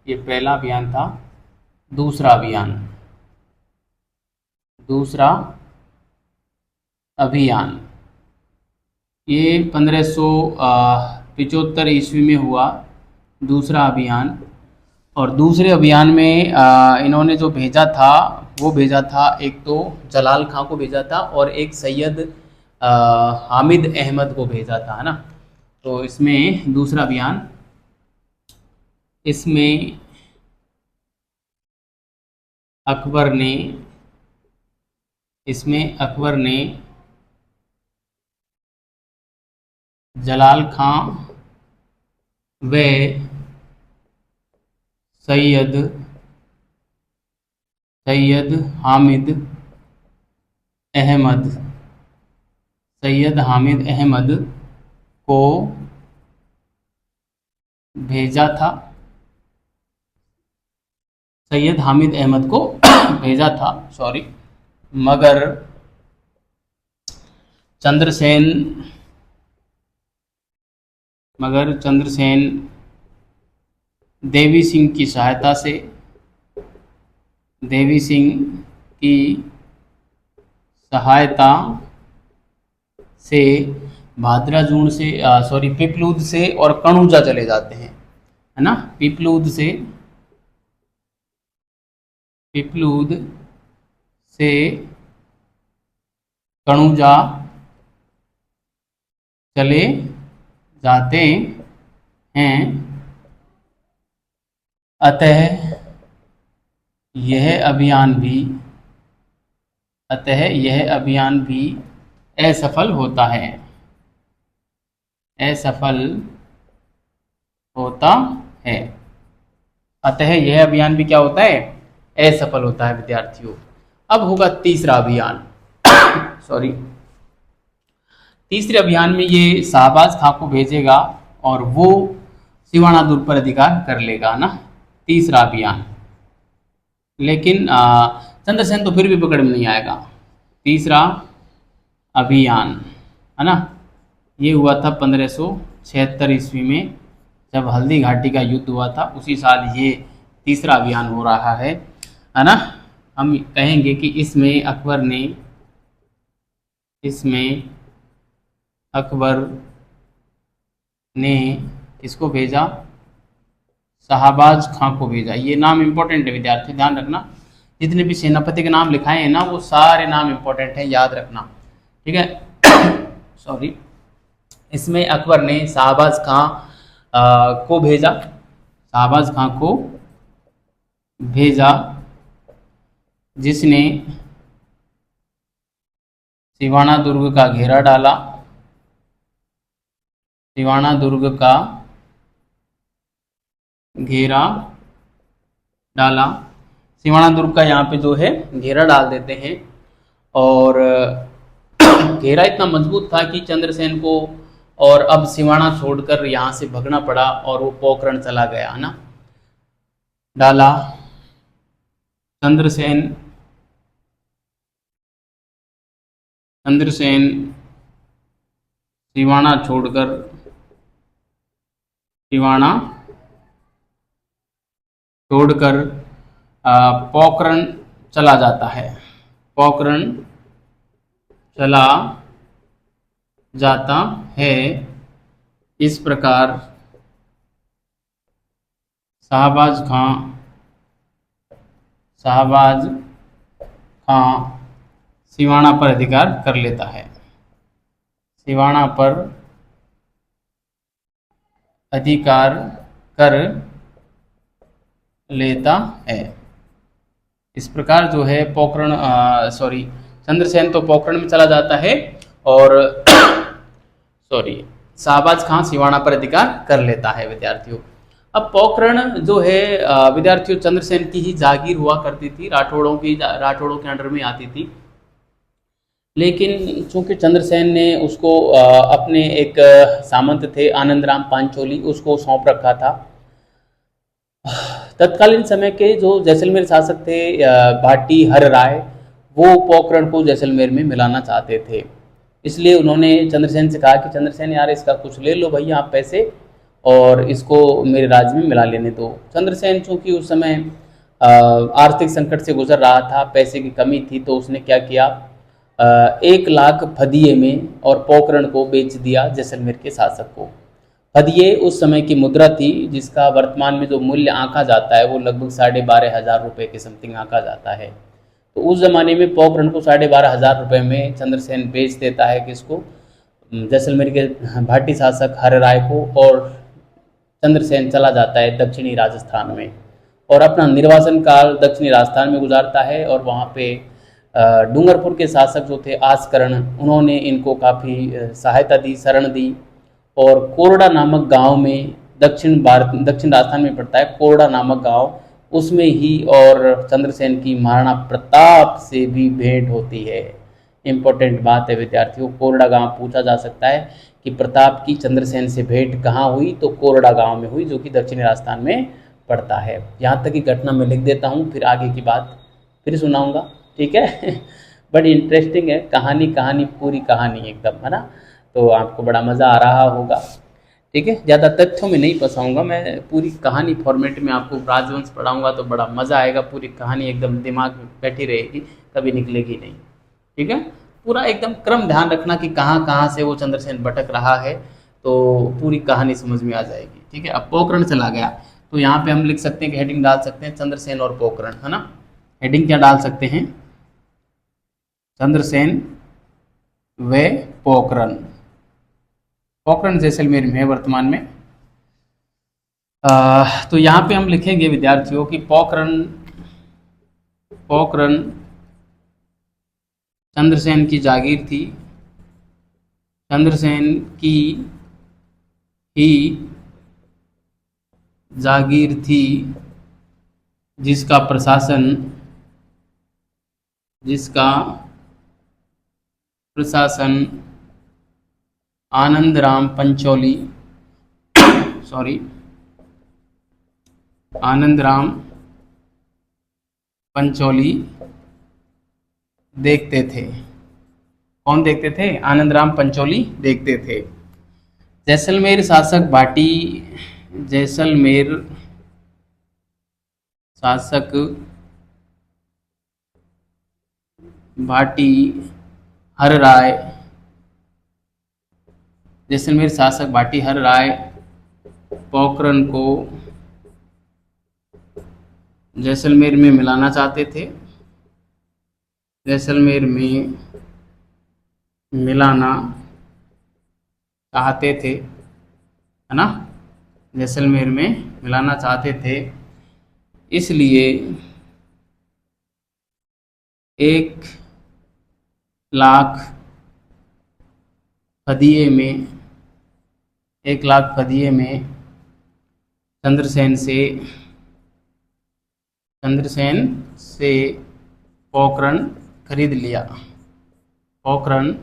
ये पहला अभियान था। दूसरा अभियान ये 1575 ईस्वी में हुआ, दूसरा अभियान। और दूसरे अभियान में इन्होंने जो भेजा था वो भेजा था, एक तो जलाल खां को भेजा था और एक सैयद हामिद अहमद को भेजा था, है ना। तो इसमें दूसरा अभियान, इसमें अकबर ने जलाल खां व सैयद हामिद अहमद को भेजा था। सैयद हामिद अहमद को भेजा था, सॉरी। मगर चंद्रसेन देवी सिंह की सहायता से भाद्राजून से पिपलूद से और कणुजा चले जाते हैं, है ना। पिपलूद से कणुजा चले जाते हैं। अतः यह अभियान भी असफल होता है। अतः यह अभियान भी क्या होता है, असफल होता है विद्यार्थियों। अब होगा तीसरा अभियान। सॉरी, तीसरे अभियान में ये शाहबाज खां को भेजेगा और वो सिवाना दुर्ग पर अधिकार कर लेगा ना, तीसरा अभियान। लेकिन चंद्रसेन तो फिर भी पकड़ में नहीं आएगा। तीसरा अभियान, है ना, ये हुआ था 1576 ईस्वी में, जब हल्दी घाटी का युद्ध हुआ था, उसी साल ये तीसरा अभियान हो रहा है ना। हम कहेंगे कि इसमें अकबर ने किसको भेजा, शाहबाज खां को भेजा। ये नाम इंपॉर्टेंट है विद्यार्थी, ध्यान रखना। जितने भी सेनापति के नाम लिखाए हैं ना, वो सारे नाम इंपॉर्टेंट हैं, याद रखना। ठीक है। सॉरी, इसमें अकबर ने शाहबाज खां को भेजा, जिसने सिवाना दुर्ग का घेरा डाला। सिवाना दुर्ग का घेरा डाला। सिवाना दुर्ग का यहाँ पे जो है घेरा डाल देते हैं। और घेरा इतना मजबूत था कि चंद्रसेन को और अब सिवाना छोड़कर यहाँ से भगना पड़ा और वो पोखरण चला गया, है ना। डाला चंद्रसेन चंद्रसेन सिवाना छोड़कर सिवाना छोड़कर पोखरण चला जाता है। पोखरण चला जाता है। इस प्रकार शाहबाज खां सिवाना पर अधिकार कर लेता है। सिवाना पर अधिकार कर लेता है। इस प्रकार जो है पोखरण चंद्रसेन तो पोखरण में चला जाता है और शाहबाज खां सिवाना पर अधिकार कर लेता है विद्यार्थियों। अब पोखरण जो है विद्यार्थियों चंद्रसेन की ही जागीर हुआ करती थी, राठौड़ों के अंडर में आती थी। लेकिन चूंकि चंद्रसेन ने उसको अपने एक सामंत थे आनंद राम पांचोली, उसको सौंप रखा था। तत्कालीन समय के जो जैसलमेर शासक थे भाटी हर राय, वो पोखरण को जैसलमेर में मिलाना चाहते थे। इसलिए उन्होंने चंद्रसेन से कहा कि चंद्रसेन यार इसका कुछ ले लो भैया आप पैसे और इसको मेरे राज्य में मिला लेने दो। चंद्रसेन चूंकि उस समय आर्थिक संकट से गुजर रहा था, पैसे की कमी थी, तो उसने क्या किया 1 लाख फदिये में और पोखरण को बेच दिया जैसलमेर के शासक को। फदिये उस समय की मुद्रा थी जिसका वर्तमान में जो मूल्य आंका जाता है वो लगभग 12,500 रुपये के समथिंग आंका जाता है। तो उस ज़माने में पोखरण को 12,500 रुपये में चंद्रसेन बेच देता है किसको, जैसलमेर के भाटी शासक हर राय को। और चंद्रसेन चला जाता है दक्षिणी राजस्थान में और अपना निर्वासन काल दक्षिणी राजस्थान में गुजारता है। और वहाँ पे डूंगरपुर के शासक जो थे आसकरण, उन्होंने इनको काफ़ी सहायता दी, शरण दी। और कोरडा नामक गांव में दक्षिण राजस्थान में पड़ता है कोरडा नामक गांव, उसमें ही और चंद्रसेन की महाराणा प्रताप से भी भेंट होती है। इम्पोर्टेंट बात है विद्यार्थियों, कोरडा गांव पूछा जा सकता है कि प्रताप की चंद्रसेन से भेंट कहाँ हुई, तो कोरडा गांव में हुई जो कि दक्षिणी राजस्थान में पड़ता है। यहाँ तक की घटना मैं लिख देता हूँ, फिर आगे की बात फिर सुनाऊंगा, ठीक है। बड़ी इंटरेस्टिंग है कहानी पूरी कहानी एकदम, है ना। तो आपको बड़ा मज़ा आ रहा होगा, ठीक है। ज़्यादा तथ्यों में नहीं फंसाऊंगा मैं, पूरी कहानी फॉर्मेट में आपको राजवंश पढ़ाऊंगा तो बड़ा मज़ा आएगा। पूरी कहानी एकदम दिमाग में बैठी रहेगी, कभी निकलेगी नहीं, ठीक है। पूरा एकदम क्रम ध्यान रखना कि कहाँ कहाँ से वो चंद्रसेन भटक रहा है, तो पूरी कहानी समझ में आ जाएगी, ठीक है। अब पोखरण चला गया तो यहाँ पे हम लिख सकते हैं कि हेडिंग डाल सकते हैं चंद्रसेन और पोखरण, है ना। हेडिंग क्या डाल सकते हैं, चंद्रसेन व पोखरण। पोखरण जैसलमेर में है वर्तमान में। तो यहाँ पे हम लिखेंगे विद्यार्थियों कि पोखरण चंद्रसेन की जागीर थी, चंद्रसेन की ही जागीर थी, जिसका प्रशासन आनंद राम पंचोली देखते थे। कौन देखते थे, आनंद राम पंचोली देखते थे। जैसलमेर शासक भाटी हर राय, जैसलमेर शासक भाटी हर राय पोखरण को जैसलमेर में मिलाना चाहते थे, जैसलमेर में मिलाना चाहते थे, है ना, जैसलमेर में मिलाना चाहते थे। इसलिए 1 लाख फदिये में चंद्रसेन से पोखरण खरीद लिया। पोखरण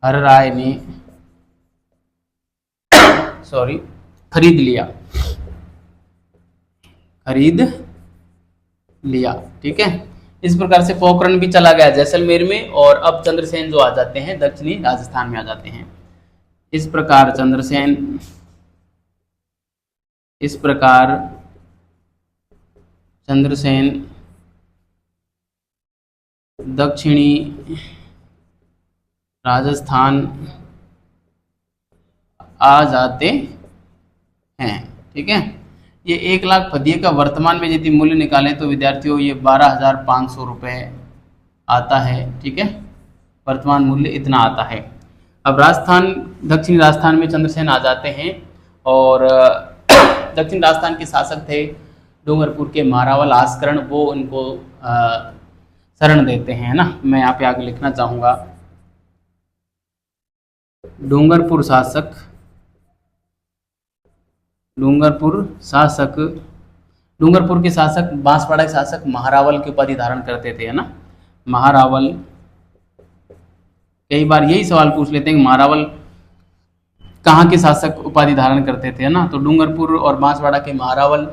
हर राय ने खरीद लिया। ठीक है, इस प्रकार से पोखरण भी चला गया जैसलमेर में, और अब चंद्रसेन जो आ जाते हैं दक्षिणी राजस्थान में आ जाते हैं। इस प्रकार चंद्रसेन दक्षिणी राजस्थान आ जाते हैं। ठीक है, ये 1 लाख फदिये का वर्तमान में यदि मूल्य निकालें तो विद्यार्थियों ये 12,500 रुपये आता है। ठीक है, वर्तमान मूल्य इतना आता है। अब दक्षिणी राजस्थान में चंद्रसेन आ जाते हैं, और दक्षिण राजस्थान के शासक थे डूंगरपुर के महारावल आस्करण, वो उनको शरण देते हैं, है ना। मैं यहाँ पे आगे लिखना चाहूँगा, डूंगरपुर के शासक बांसवाड़ा के शासक महारावल की उपाधि धारण करते थे, है ना। महारावल, कई बार यही सवाल पूछ लेते हैं कि महारावल कहाँ के शासक उपाधि धारण करते थे, है ना। तो डूंगरपुर और बांसवाड़ा के महारावल,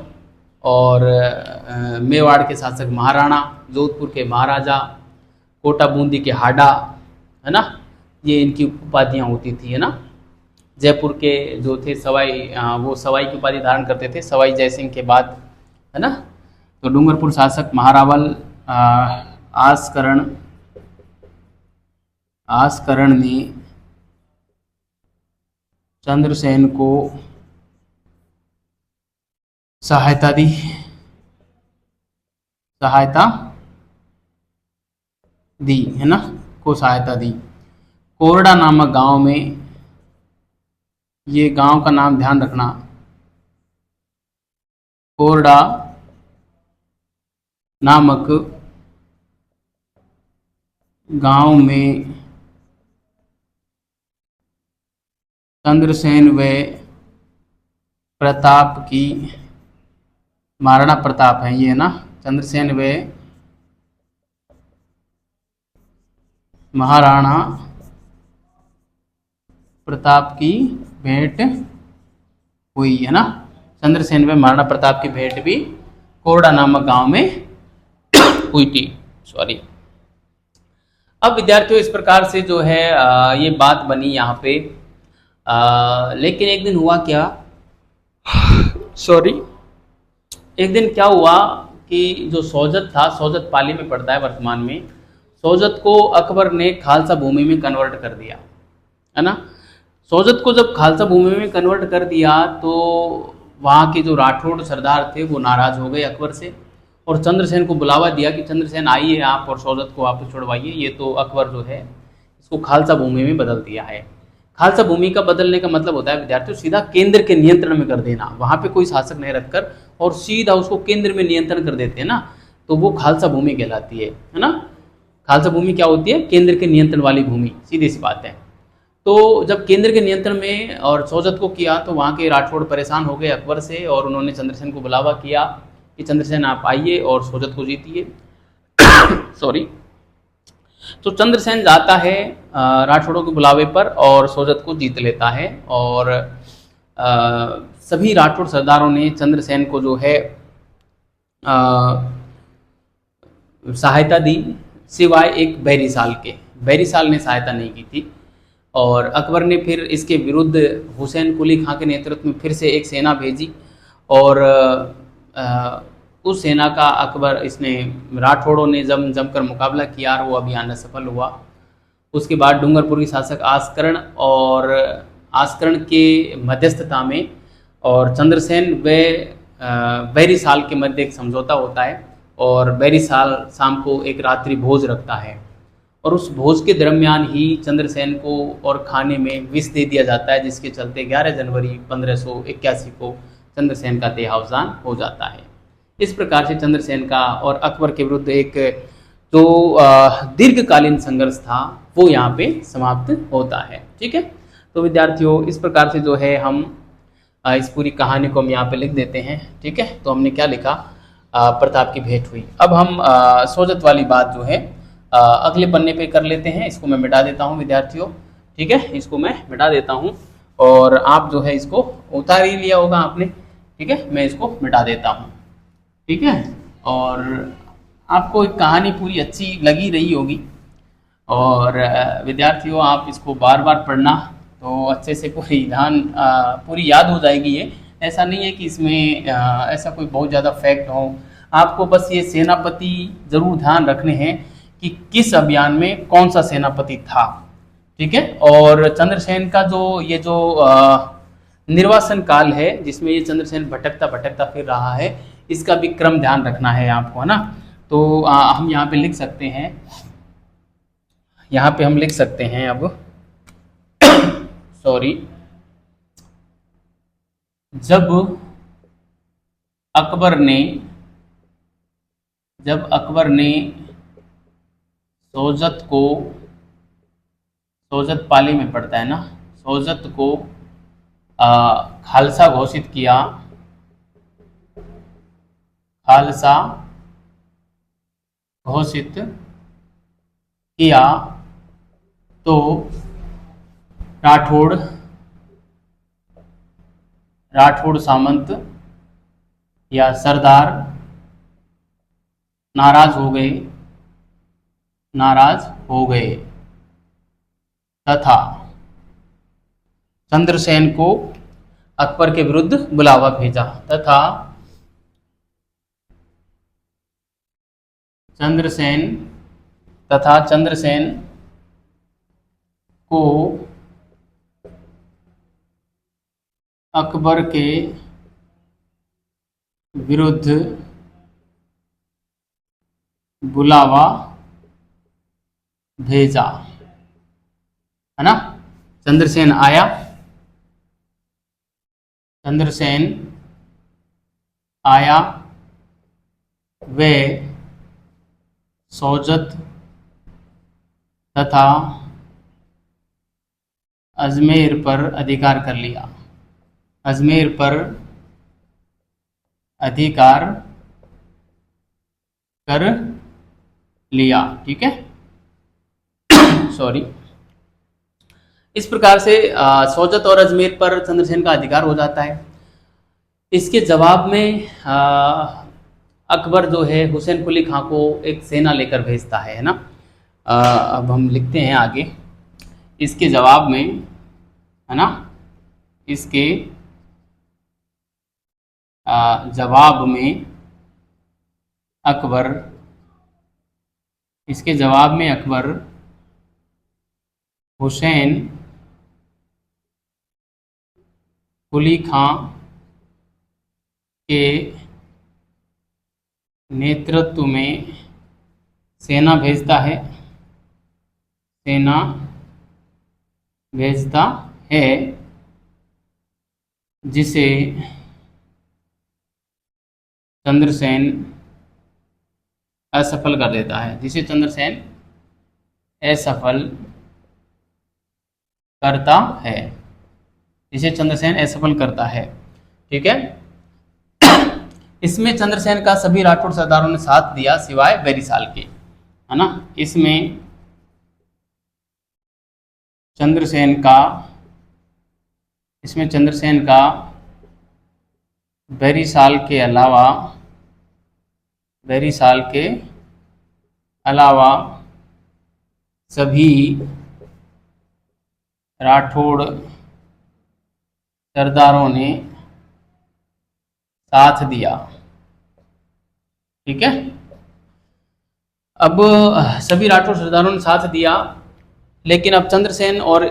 और मेवाड़ के शासक महाराणा, जोधपुर के महाराजा, कोटा बूंदी के हाडा, है ना, ये इनकी उपाधियाँ होती थी, है ना। जयपुर के जो थे सवाई, वो सवाई की उपाधि धारण करते थे सवाई जयसिंह के बाद, है ना। तो डूंगरपुर शासक महारावल आस्करण ने चंद्रसेन को सहायता दी, है ना, सहायता दी। कोरडा नामक गांव में, ये गांव का नाम ध्यान रखना, कोरडा नामक गांव में चंद्रसेन व प्रताप की, महाराणा प्रताप है ये, है ना, चंद्रसेन व महाराणा प्रताप की भेंट हुई, है ना। चंद्रसेन व महाराणा प्रताप की भेंट भी कोरडा नामक गांव में हुई थी। अब विद्यार्थियों इस प्रकार से जो है ये बात बनी यहाँ पे, लेकिन एक दिन हुआ क्या, एक दिन क्या हुआ कि जो सोजत था, सोजत पाली में पड़ता है वर्तमान में, सोजत को अकबर ने खालसा भूमि में कन्वर्ट कर दिया, है ना। सोजत को जब खालसा भूमि में कन्वर्ट कर दिया तो वहाँ के जो राठौड़ सरदार थे वो नाराज हो गए अकबर से, और चंद्रसेन को बुलावा दिया कि चंद्रसेन आइए आप और सोजत को वापस छुड़वाइए, ये तो अकबर जो है इसको खालसा भूमि में बदल दिया है। खालसा भूमि का बदलने का मतलब होता है विद्यार्थियों सीधा केंद्र के नियंत्रण में कर देना, वहाँ पे कोई शासक नहीं रखकर और सीधा उसको केंद्र में नियंत्रण कर देते हैं ना, तो वो खालसा भूमि कहलाती है ना। खालसा भूमि क्या होती है, केंद्र के नियंत्रण वाली भूमि, सीधी सी बात है। तो जब केंद्र के नियंत्रण में और सोजत को किया तो वहाँ के राठौड़ परेशान हो गए अकबर से, और उन्होंने चंद्रसेन को बुलावा किया कि चंद्रसेन आप आइए और सोजत को जीतिए। तो चंद्रसेन जाता है राठौड़ों के बुलावे पर और सोजत को जीत लेता है, और सभी राठौड़ सरदारों ने चंद्रसेन को जो है सहायता दी, सिवाय एक बैरीसाल के। बैरीसाल ने सहायता नहीं की थी, और अकबर ने फिर इसके विरुद्ध हुसैन कुली खां के नेतृत्व में फिर से एक सेना भेजी, और उस सेना का राठौड़ों ने जमकर मुकाबला किया और वो अभियान असफल हुआ। उसके बाद डूंगरपुर के शासक आस्करण के मध्यस्थता में और चंद्रसेन व बैरीसाल के मध्य एक समझौता होता है, और बैरीसाल शाम को एक रात्रि भोज रखता है, और उस भोज के दरमियान ही चंद्रसेन को और खाने में विष दे दिया जाता है, जिसके चलते 11 जनवरी 1581 को चंद्रसेन का देहावसान हो जाता है। इस प्रकार से चंद्रसेन का और अकबर के विरुद्ध एक जो दीर्घकालीन संघर्ष था वो यहाँ पे समाप्त होता है। ठीक है, तो विद्यार्थियों इस प्रकार से जो है हम इस पूरी कहानी को हम यहाँ पे लिख देते हैं। ठीक है, तो हमने क्या लिखा, प्रताप की भेंट हुई। अब हम सोजत वाली बात जो है अगले पन्ने पे कर लेते हैं। इसको मैं मिटा देता हूँ विद्यार्थियों। ठीक है, इसको मैं मिटा देता हूँ और आप जो है इसको उतार ही लिया होगा आपने। ठीक है, मैं इसको मिटा देता हूँ। ठीक है, और आपको एक कहानी पूरी अच्छी लगी रही होगी और विद्यार्थियों आप इसको बार बार पढ़ना तो अच्छे से पूरी याद हो जाएगी। ये ऐसा नहीं है कि इसमें ऐसा कोई बहुत ज़्यादा फैक्ट हो। आपको बस ये सेनापति ज़रूर ध्यान रखने हैं कि किस अभियान में कौन सा सेनापति था। ठीक है, और चंद्रसेन का जो निर्वासन काल है जिसमें ये चंद्रसेन भटकता भटकता फिर रहा है, इसका भी क्रम ध्यान रखना है आपको, है ना। तो हम यहाँ पे लिख सकते हैं, यहाँ पे हम लिख सकते हैं अब सॉरी, जब अकबर ने सोजत पाली में पड़ता है ना, सोजत को खालसा घोषित किया, खालसा घोषित किया तो राठौड़ सामंत या सरदार नाराज हो गए तथा चंद्रसेन को अकबर के विरुद्ध बुलावा भेजा तथा चंद्रसेन को अकबर के विरुद्ध बुलावा भेजा, है ना। चंद्रसेन आया, वे सोजत तथा अजमेर पर अधिकार कर लिया, अजमेर पर अधिकार कर लिया। ठीक है, सॉरी। इस प्रकार से सोजत और अजमेर पर चंद्रसेन का अधिकार हो जाता है। इसके जवाब में अकबर जो है हुसैन कुली खां को एक सेना लेकर भेजता है ना। अब हम लिखते हैं आगे, इसके जवाब में, है ना, इसके जवाब में अकबर हुसैन कुली खां के नेतृत्व में सेना भेजता है जिसे चंद्रसेन असफल कर देता है, जिसे चंद्रसेन असफल करता है। ठीक है, इसमें चंद्रसेन का सभी राठौड़ सरदारों ने साथ दिया सिवाय बैरीसाल के, है ना। इसमें चंद्रसेन का बैरीसाल के अलावा सभी राठौड़ सरदारों ने साथ दिया। ठीक है, अब सभी राठौड़ सरदारों ने साथ दिया, लेकिन अब चंद्रसेन और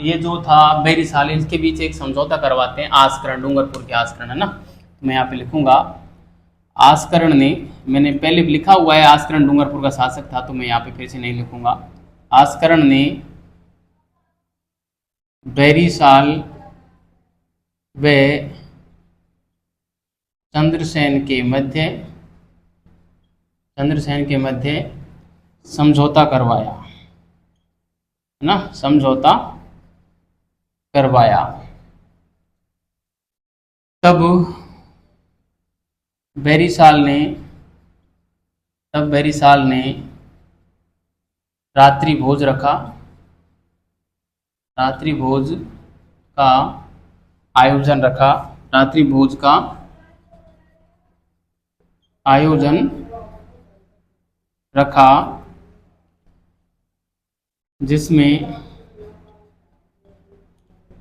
ये जो था बैरीसाल, इनके बीच एक समझौता करवाते हैं, आस्करण, डूंगरपुर के आस्करण, है ना। तो मैं यहाँ पे लिखूंगा, आस्करण ने, मैंने पहले लिखा हुआ है आस्करण डूंगरपुर का शासक था, तो मैं यहाँ पे फिर से नहीं लिखूंगा। आस्करण ने बैरीसाल व चंद्रसेन के मध्य समझौता करवाया, है ना, समझौता करवाया। तब बैरिसाल ने रात्रि भोज रखा, रात्रि भोज का आयोजन रखा, रात्रि भोज का आयोजन रखा, जिसमें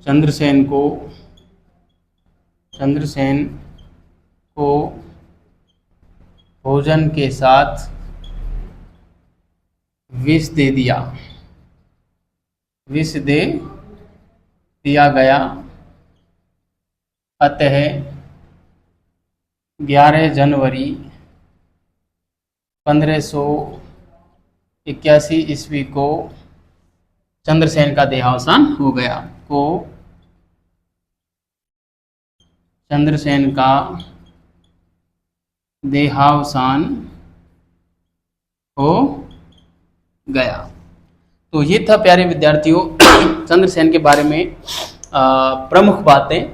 चंद्रसेन को भोजन के साथ विष दे दिया गया। अतः 11 जनवरी 1581 ईस्वी को चंद्रसेन का देहावसान हो गया। चंद्रसेन का देहावसान हो गया। तो ये था प्यारे विद्यार्थियों चंद्रसेन के बारे में प्रमुख बातें,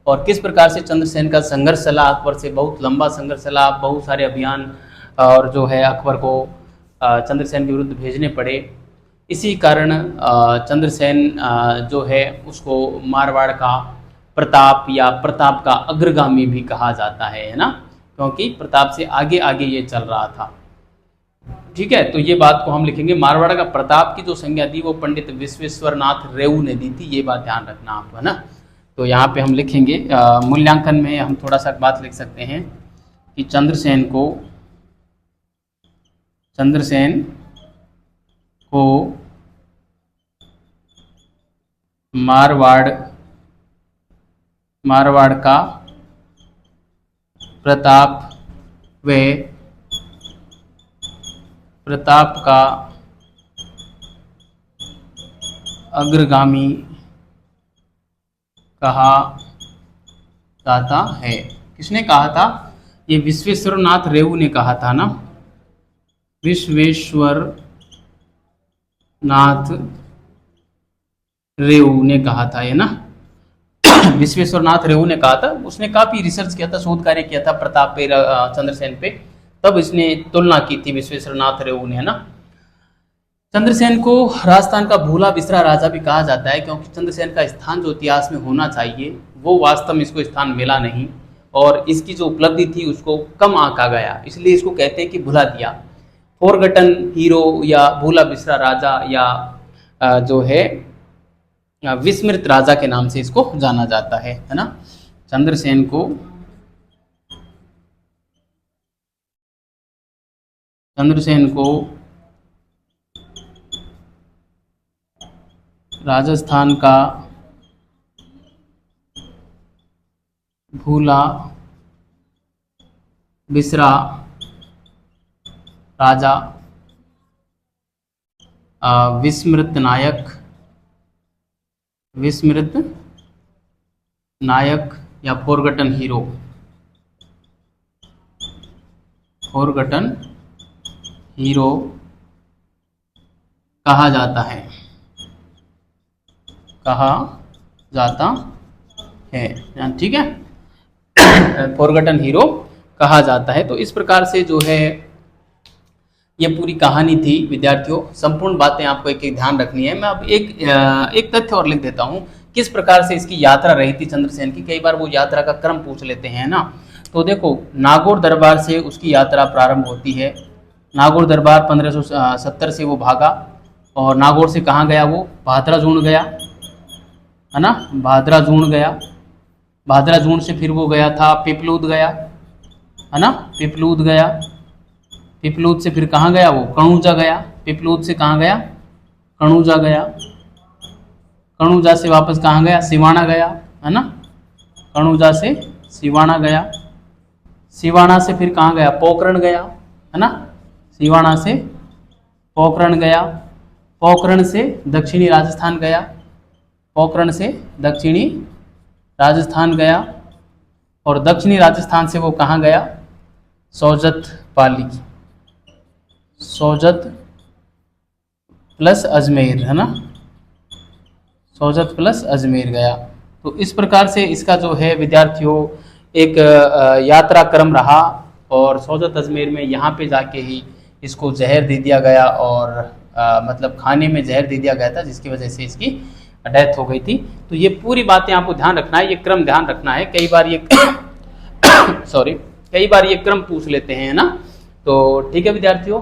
और किस प्रकार से चंद्रसेन का संघर्ष चला, अकबर से बहुत लंबा संघर्ष चला, बहुत सारे अभियान और जो है अकबर को चंद्रसेन के विरुद्ध भेजने पड़े। इसी कारण चंद्रसेन जो है उसको मारवाड़ का प्रताप या प्रताप का अग्रगामी भी कहा जाता है ना, क्योंकि प्रताप से आगे आगे ये चल रहा था। ठीक है, तो ये बात को हम लिखेंगे। मारवाड़ का प्रताप की जो संज्ञा दी वो पंडित विश्वेश्वरनाथ रेऊ ने दी थी, ये बात ध्यान रखना आपको, है ना। तो यहाँ पे हम लिखेंगे मूल्यांकन में हम थोड़ा सा बात लिख सकते हैं कि चंद्रसेन को मारवाड़ का प्रताप का अग्रगामी कहा जाता है। किसने कहा था? ये विश्वेश्वरनाथ रेऊ ने कहा था ना, विश्वेश्वरनाथ रेऊ ने कहा था, ये ना विश्वेश्वरनाथ रेऊ ने कहा था। उसने काफी रिसर्च किया था, शोध कार्य किया था प्रताप पे, चंद्रसेन पे, तब इसने तुलना की थी विश्वेश्वरनाथ रेऊ ने, है ना। चंद्रसेन को राजस्थान का भूला बिसरा राजा भी कहा जाता है, क्योंकि चंद्रसेन का स्थान जो इतिहास में होना चाहिए वो वास्तव में इसको स्थान मिला नहीं, और इसकी जो उपलब्धि थी उसको कम आंका गया, इसलिए इसको कहते हैं कि भुला दिया। फॉरगटन हीरो या भूला बिसरा राजा या जो है विस्मृत राजा के नाम से इसको जाना जाता है ना। चंद्रसेन को राजस्थान का भूला बिसरा राजा, विस्मृत नायक या फॉरगटन हीरो कहा जाता है, ठीक है। फॉरगटन हीरो कहा जाता है। तो इस प्रकार से जो है ये पूरी कहानी थी विद्यार्थियों। संपूर्ण बातें आपको एक एक ध्यान रखनी है। मैं अब एक तथ्य और लिख देता हूँ, किस प्रकार से इसकी यात्रा रही थी चंद्रसेन की। कई बार वो यात्रा का क्रम पूछ लेते हैं ना। तो देखो, नागौर दरबार से उसकी यात्रा प्रारंभ होती है। नागौर दरबार 1570 से वो भागा, और नागौर से कहाँ गया वो? भादराजून गया, है ना, भादराजून गया। भादराजून से फिर वो गया था पिपलूद गया, है ना, पिपलूद गया। पिपलूद से फिर कहाँ गया वो? कणूजा गया। पिपलूद से कहाँ गया? कणूजा गया। कणूजा से वापस कहाँ गया? सिवाना गया, है ना। कणूजा से सिवाना गया। सिवाना से फिर कहाँ गया? पोखरण गया, है ना। सिवाना से पोखरण गया। पोखरण से दक्षिणी राजस्थान गया। पोखरण से दक्षिणी राजस्थान गया, और दक्षिणी राजस्थान से वो कहाँ गया? सोजत पाली, सोजत प्लस अजमेर, है ना, सोजत प्लस अजमेर गया। तो इस प्रकार से इसका जो है विद्यार्थियों एक यात्रा क्रम रहा और सौजत अजमेर में यहाँ पे जाके ही इसको जहर दे दिया गया और मतलब खाने में जहर दे दिया गया था, जिसकी वजह से इसकी डेथ हो गई थी। तो ये पूरी बातें आपको ध्यान रखना है, ये क्रम ध्यान रखना है। कई बार ये सॉरी, कई बार ये क्रम पूछ लेते हैं, है ना। तो ठीक है विद्यार्थियों,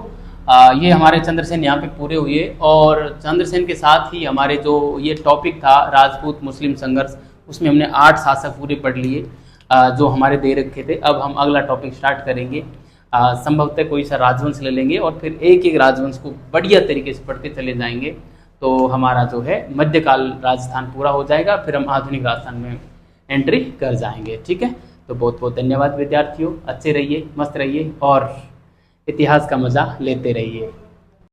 ये हमारे चंद्रसेन यहाँ पे पूरे हुए और चंद्रसेन के साथ ही हमारे जो ये टॉपिक था राजपूत मुस्लिम संघर्ष, उसमें हमने 8 शासक पूरे पढ़ लिए जो हमारे दे रखे थे। अब हम अगला टॉपिक स्टार्ट करेंगे, संभवतः कोई सा राजवंश ले लेंगे और फिर एक एक राजवंश को बढ़िया तरीके से पढ़ते चले जाएंगे। तो हमारा जो है मध्यकाल राजस्थान पूरा हो जाएगा, फिर हम आधुनिक राजस्थान में एंट्री कर जाएंगे। ठीक है, तो बहुत बहुत धन्यवाद विद्यार्थियों, अच्छे रहिए, मस्त रहिए और इतिहास का मजा लेते रहिए।